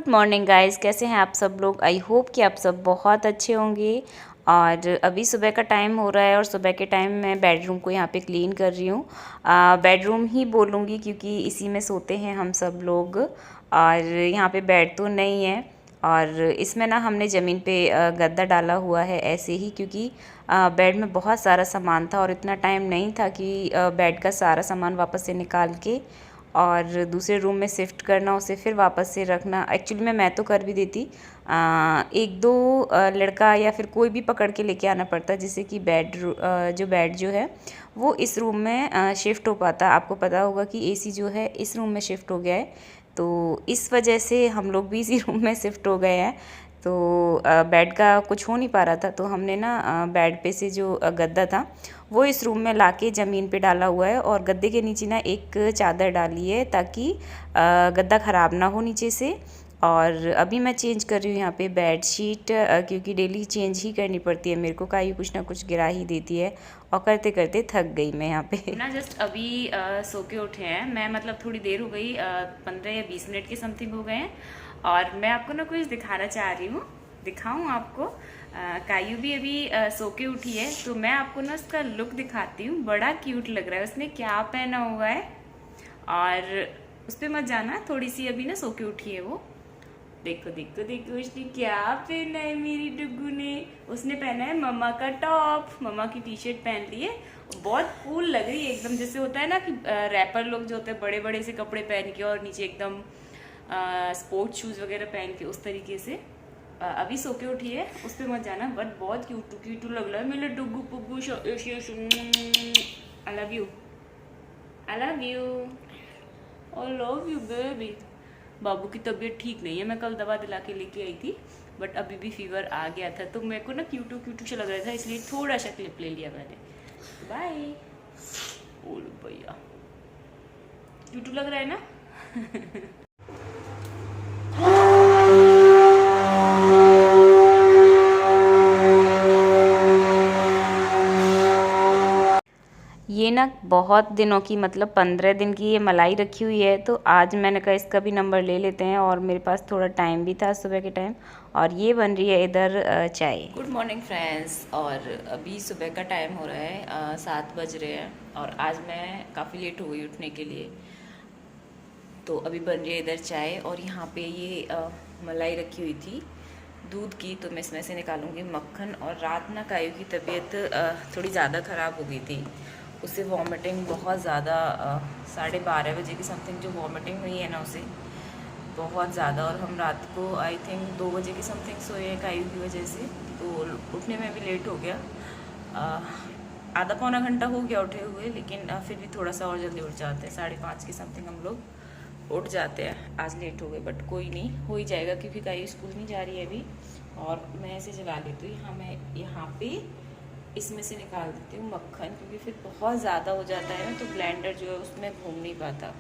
Morning guys, कैसे हैं आप सब लोग। आई होप कि आप सब बहुत अच्छे होंगे। और अभी सुबह का टाइम हो रहा है और सुबह के टाइम मैं बेडरूम को यहाँ पे क्लीन कर रही हूँ। बेडरूम ही बोलूँगी क्योंकि इसी में सोते हैं हम सब लोग। और यहाँ पे बेड तो नहीं है और इसमें ना हमने ज़मीन पे गद्दा डाला हुआ है ऐसे ही, क्योंकि बेड में बहुत सारा सामान था और इतना टाइम नहीं था कि बेड का सारा सामान वापस से निकाल के और दूसरे रूम में शिफ्ट करना, उसे फिर वापस से रखना। एक्चुअली में मैं तो कर भी देती, एक दो लड़का या फिर कोई भी पकड़ के लेके आना पड़ता, जिससे कि जो बेड जो है वो इस रूम में शिफ्ट हो पाता। आपको पता होगा कि एसी जो है इस रूम में शिफ्ट हो गया है, तो इस वजह से हम लोग भी इसी रूम में शिफ्ट हो गए हैं। तो बेड का कुछ हो नहीं पा रहा था, तो हमने ना बेड पे से जो गद्दा था वो इस रूम में लाके ज़मीन पे डाला हुआ है और गद्दे के नीचे ना एक चादर डाली है ताकि गद्दा ख़राब ना हो नीचे से। और अभी मैं चेंज कर रही हूँ यहाँ पे बेड शीट, क्योंकि डेली चेंज ही करनी पड़ती है मेरे को, काई कुछ ना कुछ गिरा ही देती है और करते करते थक गई मैं यहाँ पे ना। जस्ट अभी सो के उठे हैं, मैं मतलब थोड़ी देर हो गई, 15 या 20 मिनट के समथिंग हो गए हैं। और मैं आपको ना कुछ दिखाना चाह रही हूँ, दिखाऊँ आपको। कायू भी अभी सो के उठी है, तो मैं आपको ना उसका लुक दिखाती हूँ। बड़ा क्यूट लग रहा है, उसने क्या पहना हुआ है। और उस पर मत जाना, थोड़ी सी अभी ना सो के उठी है वो। देखो देखो देखो उसने क्या पहना है मेरी डुगू ने। उसने पहना है मम्मा का टॉप, मम्मा की टी शर्ट पहन ली है। बहुत कूल लग रही है एकदम, जैसे होता है ना कि रैपर लोग जो होते हैं बड़े बड़े से कपड़े पहन के और नीचे एकदम स्पोर्ट्स शूज़ वगैरह पहन के, उस तरीके से। अभी सो के उठी है, उस पर मत जाना, बट बहुत क्यूट क्यूट लग रहा है मेरे डुगू पुगू। I love you, I love you, I love you baby. बाबू की तबीयत ठीक नहीं है, मैं कल दवा दिला के लेके आई थी, बट अभी भी फीवर आ गया था, तो मेरे को ना क्यूटू से लग रहा था, इसलिए थोड़ा सा क्लिप ले लिया मैंने। बाय। ओलो भैया, क्यूटू लग रहा है ना। ये ना बहुत दिनों की, मतलब 15 दिन की ये मलाई रखी हुई है, तो आज मैंने कहा इसका भी नंबर ले लेते हैं। और मेरे पास थोड़ा टाइम भी था सुबह के टाइम, और ये बन रही है इधर चाय। गुड मॉर्निंग फ्रेंड्स, और अभी सुबह का टाइम हो रहा है, 7 बज रहे हैं और आज मैं काफ़ी लेट हो गई उठने के लिए। तो अभी बन रही है इधर चाय, और यहाँ पे ये मलाई रखी हुई थी दूध की, तो मैं इसमें से निकालूंगी मक्खन। और रात ना कायू की तबीयत थोड़ी ज़्यादा ख़राब हो गई थी, उसे वॉमिटिंग बहुत ज़्यादा, 12:30 बजे की समथिंग जो वॉमिटिंग हुई है ना उसे, बहुत ज़्यादा। और हम रात को आई थिंक 2 बजे की समथिंग सोए हैं कायू की वजह से, तो उठने में भी लेट हो गया। आधा पौना घंटा हो गया उठे हुए, लेकिन फिर भी थोड़ा सा और जल्दी उठ जाते हैं। 5:30 की समथिंग हम लोग उठ जाते हैं। आज लेट हो गए, बट कोई नहीं, हो ही जाएगा, क्योंकि कायू स्कूल नहीं जा रही है अभी। और मैं ऐसे जला लेती हूँ, मैं यहाँ पे इसमें से निकाल देती हूँ मक्खन, क्योंकि फिर बहुत ज़्यादा हो जाता है ना, तो ब्लेंडर जो है उसमें घूम नहीं पाता।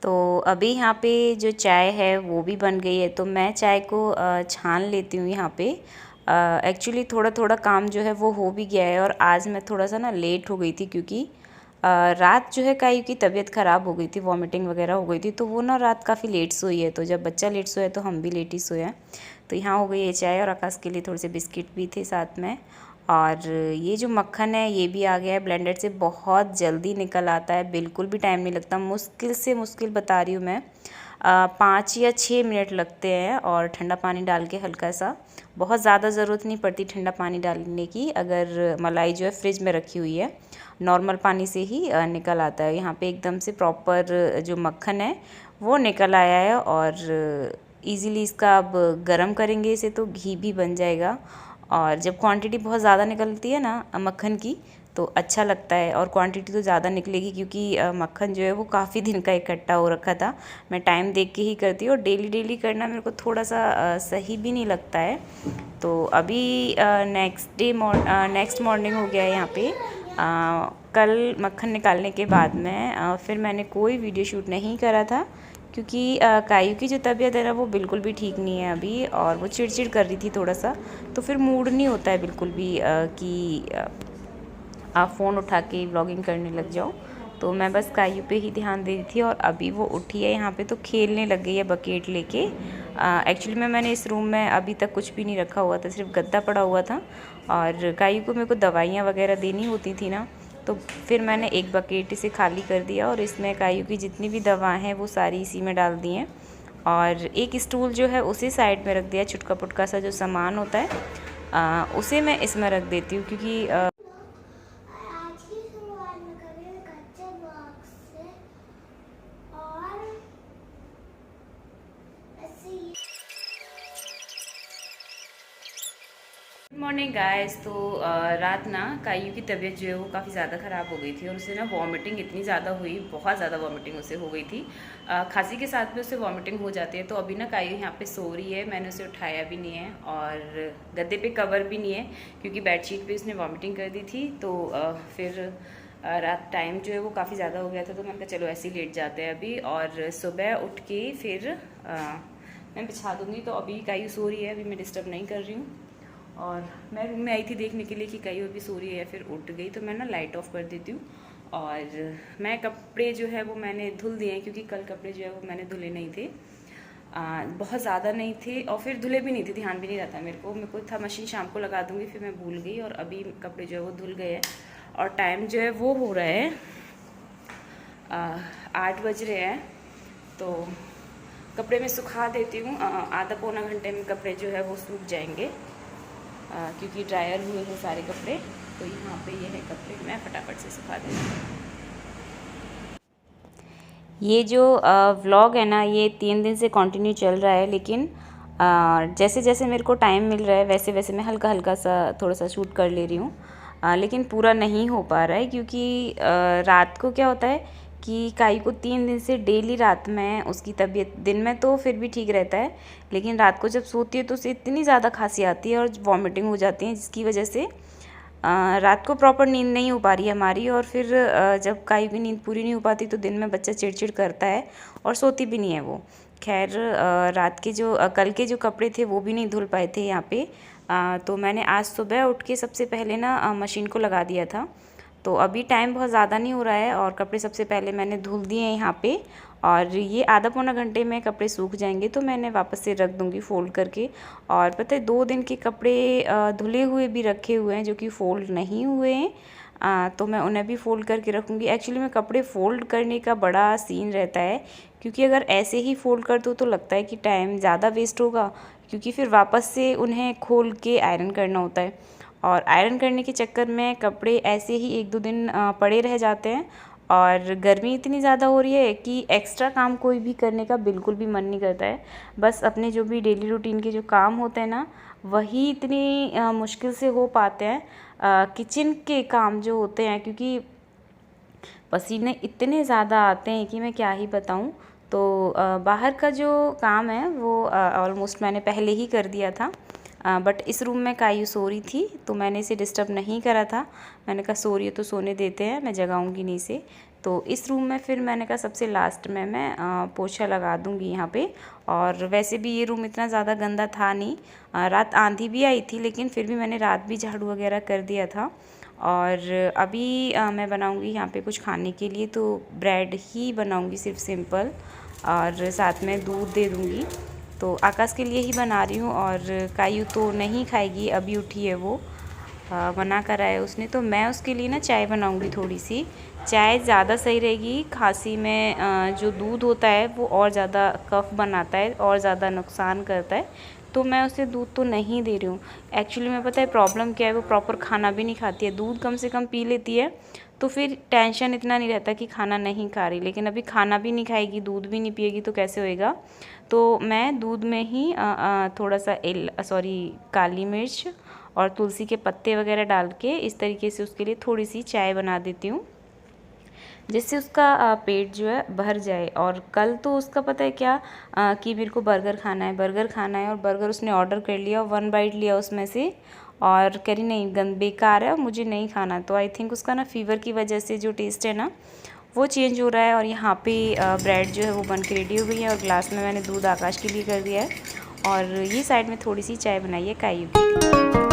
तो अभी यहाँ पे जो चाय है वो भी बन गई है, तो मैं चाय को छान लेती हूँ यहाँ पे। एक्चुअली थोड़ा थोड़ा काम जो है वो हो भी गया है, और आज मैं थोड़ा सा ना लेट हो गई थी, क्योंकि रात जो है कायू की तबीयत ख़राब हो गई थी, वॉमिटिंग वगैरह हो गई थी, तो वो ना रात काफ़ी लेट सोई है। तो जब बच्चा लेट सोया तो हम भी लेट ही सोए हैं। तो यहाँ हो गई है चाय, और आकाश के लिए थोड़े से बिस्किट भी थे साथ में। और ये जो मक्खन है ये भी आ गया है ब्लेंडर से, बहुत जल्दी निकल आता है, बिल्कुल भी टाइम नहीं लगता। मुश्किल से मुश्किल बता रही हूँ मैं, 5 या 6 मिनट लगते हैं। और ठंडा पानी डाल के हल्का सा, बहुत ज़्यादा ज़रूरत नहीं पड़ती ठंडा पानी डालने की, अगर मलाई जो है फ्रिज में रखी हुई है, नॉर्मल पानी से ही निकल आता है। यहाँ पे एकदम से प्रॉपर जो मक्खन है वो निकल आया है। और इजीली इसका अब गरम करेंगे इसे तो घी भी बन जाएगा। और जब क्वांटिटी बहुत ज़्यादा निकलती है ना मक्खन की, तो अच्छा लगता है। और क्वांटिटी तो ज़्यादा निकलेगी, क्योंकि मक्खन जो है वो काफ़ी दिन का इकट्ठा हो रखा था। मैं टाइम देख के ही करती हूँ, और डेली डेली करना मेरे को थोड़ा सा सही भी नहीं लगता है। तो अभी नेक्स्ट मॉर्निंग हो गया है यहाँ पे। कल मक्खन निकालने के बाद में फिर मैंने कोई वीडियो शूट नहीं करा था, क्योंकि कायू की जो तबीयत है ना वो बिल्कुल भी ठीक नहीं है अभी, और वो चिड़चिड़ कर रही थी थोड़ा सा, तो फिर मूड नहीं होता है बिल्कुल भी कि आप फ़ोन उठा के व्लॉगिंग करने लग जाओ। तो मैं बस कायू पे ही ध्यान दे रही थी। और अभी वो उठी है यहाँ पे तो खेलने लग गई है बकेट लेके। एक्चुअली मैंने इस रूम में अभी तक कुछ भी नहीं रखा हुआ था, सिर्फ गद्दा पड़ा हुआ था। और कायू को मेरे को दवाइयाँ वगैरह देनी होती थी ना, तो फिर मैंने एक बकेट इसे खाली कर दिया और इसमें कायू की जितनी भी दवा हैं वो सारी इसी में डाल दी हैं। और एक स्टूल जो है उसी साइड में रख दिया, छुटका पुटका सा जो सामान होता है उसे मैं इसमें रख देती हूँ, क्योंकि आज की शुरुआत में करेंगे कच्चे बॉक्स से और ऐसे ही। Good morning guys. तो रात ना कायू की तबीयत जो है वो काफ़ी ज़्यादा ख़राब हो गई थी और उसे ना वॉमिटिंग इतनी ज़्यादा हुई, बहुत ज़्यादा वॉमिटिंग उसे हो गई थी। खांसी के साथ भी उसे वॉमिटिंग हो जाती है। तो अभी ना कायू यहाँ पे सो रही है, मैंने उसे उठाया भी नहीं है और गद्दे पे कवर भी नहीं है, क्योंकि बेडशीट पे उसने वॉमिटिंग कर दी थी। तो फिर रात टाइम जो है वो काफ़ी ज़्यादा हो गया था, तो मैंने कहा चलो ऐसे ही लेट जाते हैं अभी, और सुबह उठ के फिर मैं बिछा दूँगी। तो अभी कायू सो रही है, अभी मैं डिस्टर्ब नहीं कर रही हूँ। और मैं रूम में आई थी देखने के लिए कि कायू अभी सो रही है या फिर उठ गई, तो मैं ना लाइट ऑफ कर देती हूँ। और मैं कपड़े जो है वो मैंने धुल दिए हैं, क्योंकि कल कपड़े जो है वो मैंने धुले नहीं थे, बहुत ज़्यादा नहीं थे और फिर धुले भी नहीं थे, ध्यान भी नहीं रहता मेरे को था मशीन शाम को लगा दूँगी, फिर मैं भूल गई और अभी कपड़े जो है वो धुल गए हैं। और टाइम जो है वो हो रहा है 8 बज रहे हैं। तो कपड़े मैं सुखा देती हूँ, आधा पौना घंटे में कपड़े जो है वो सूख जाएंगे, क्योंकि ड्रायर हुए हैं सारे कपड़े। तो यहाँ पे ये है कपड़े, मैं फटाफट से सुखा देती हूँ। ये जो व्लॉग है ना, ये 3 दिन से कंटिन्यू चल रहा है, लेकिन जैसे जैसे मेरे को टाइम मिल रहा है वैसे वैसे मैं हल्का हल्का सा थोड़ा सा शूट कर ले रही हूँ। लेकिन पूरा नहीं हो पा रहा है, क्योंकि रात को क्या होता है कि कायू को 3 दिन से डेली रात में उसकी तबीयत, दिन में तो फिर भी ठीक रहता है, लेकिन रात को जब सोती है तो उसे इतनी ज़्यादा खांसी आती है और वॉमिटिंग हो जाती है, जिसकी वजह से रात को प्रॉपर नींद नहीं हो पा रही है हमारी। और फिर जब कायू की नींद पूरी नहीं हो पाती तो दिन में बच्चा चिड़चिड़ करता है और सोती भी नहीं है वो। खैर रात के जो कल के जो कपड़े थे वो भी नहीं धुल पाए थे यहाँ पे। तो मैंने आज सुबह उठ के सबसे पहले ना मशीन को लगा दिया था। तो अभी टाइम बहुत ज़्यादा नहीं हो रहा है और कपड़े सबसे पहले मैंने धुल दिए हैं यहाँ पे, और ये आधा पौना घंटे में कपड़े सूख जाएंगे तो मैंने वापस से रख दूँगी फ़ोल्ड करके। और पता है 2 दिन के कपड़े धुले हुए भी रखे हुए हैं जो कि फ़ोल्ड नहीं हुए हैं, तो मैं उन्हें भी फ़ोल्ड करके रखूँगी। एक्चुअली में कपड़े फ़ोल्ड करने का बड़ा सीन रहता है, क्योंकि अगर ऐसे ही फ़ोल्ड कर दो तो लगता है कि टाइम ज़्यादा वेस्ट होगा, क्योंकि फिर वापस से उन्हें खोल के आयरन करना होता है। और आयरन करने के चक्कर में कपड़े ऐसे ही 1-2 दिन पड़े रह जाते हैं। और गर्मी इतनी ज़्यादा हो रही है कि एक्स्ट्रा काम कोई भी करने का बिल्कुल भी मन नहीं करता है। बस अपने जो भी डेली रूटीन के जो काम होते हैं ना, वही इतनी मुश्किल से हो पाते हैं। किचन के काम जो होते हैं, क्योंकि पसीने इतने ज़्यादा आते हैं कि मैं क्या ही बताऊं। तो बाहर का जो काम है वो ऑलमोस्ट मैंने पहले ही कर दिया था। बट इस रूम में कायू सो रही थी तो मैंने इसे डिस्टर्ब नहीं करा था। मैंने कहा सो रही है तो सोने देते हैं, मैं जगाऊंगी नहीं इसे। तो इस रूम में फिर मैंने कहा सबसे लास्ट में मैं पोछा लगा दूंगी यहाँ पे। और वैसे भी ये रूम इतना ज़्यादा गंदा था नहीं, रात आंधी भी आई थी लेकिन फिर भी मैंने रात भी झाड़ू वगैरह कर दिया था। और अभी मैं बनाऊंगी यहाँ पे कुछ खाने के लिए, तो ब्रेड ही बनाऊंगी सिर्फ सिंपल, और साथ में दूध दे दूँगी। तो आकाश के लिए ही बना रही हूँ, और कायू तो नहीं खाएगी, अभी उठी है वो, मना करा है उसने। तो मैं उसके लिए ना चाय बनाऊँगी थोड़ी सी। चाय ज़्यादा सही रहेगी, खांसी में जो दूध होता है वो और ज़्यादा कफ बनाता है और ज़्यादा नुकसान करता है, तो मैं उसे दूध तो नहीं दे रही हूँ। एक्चुअली में पता है प्रॉब्लम क्या है, वो प्रॉपर खाना भी नहीं खाती है। दूध कम से कम पी लेती है तो फिर टेंशन इतना नहीं रहता कि खाना नहीं खा रही, लेकिन अभी खाना भी नहीं खाएगी, दूध भी नहीं पिएगी तो कैसे होएगा। तो मैं दूध में ही थोड़ा सा काली मिर्च और तुलसी के पत्ते वगैरह डाल के इस तरीके से उसके लिए थोड़ी सी चाय बना देती हूँ, जिससे उसका पेट जो है भर जाए। और कल तो उसका पता है क्या कि मेरे को बर्गर खाना है, और बर्गर उसने ऑर्डर कर लिया, 1 बाइट लिया उसमें से और कह रही नहीं बेकार है और मुझे नहीं खाना। तो आई थिंक उसका ना फीवर की वजह से जो टेस्ट है ना वो चेंज हो रहा है। और यहाँ पे ब्रेड जो है वो बन के रेडी हो गई है, और ग्लास में मैंने दूध आकाश के लिए कर दिया है, और ये साइड में थोड़ी सी चाय बनाई है कायू की।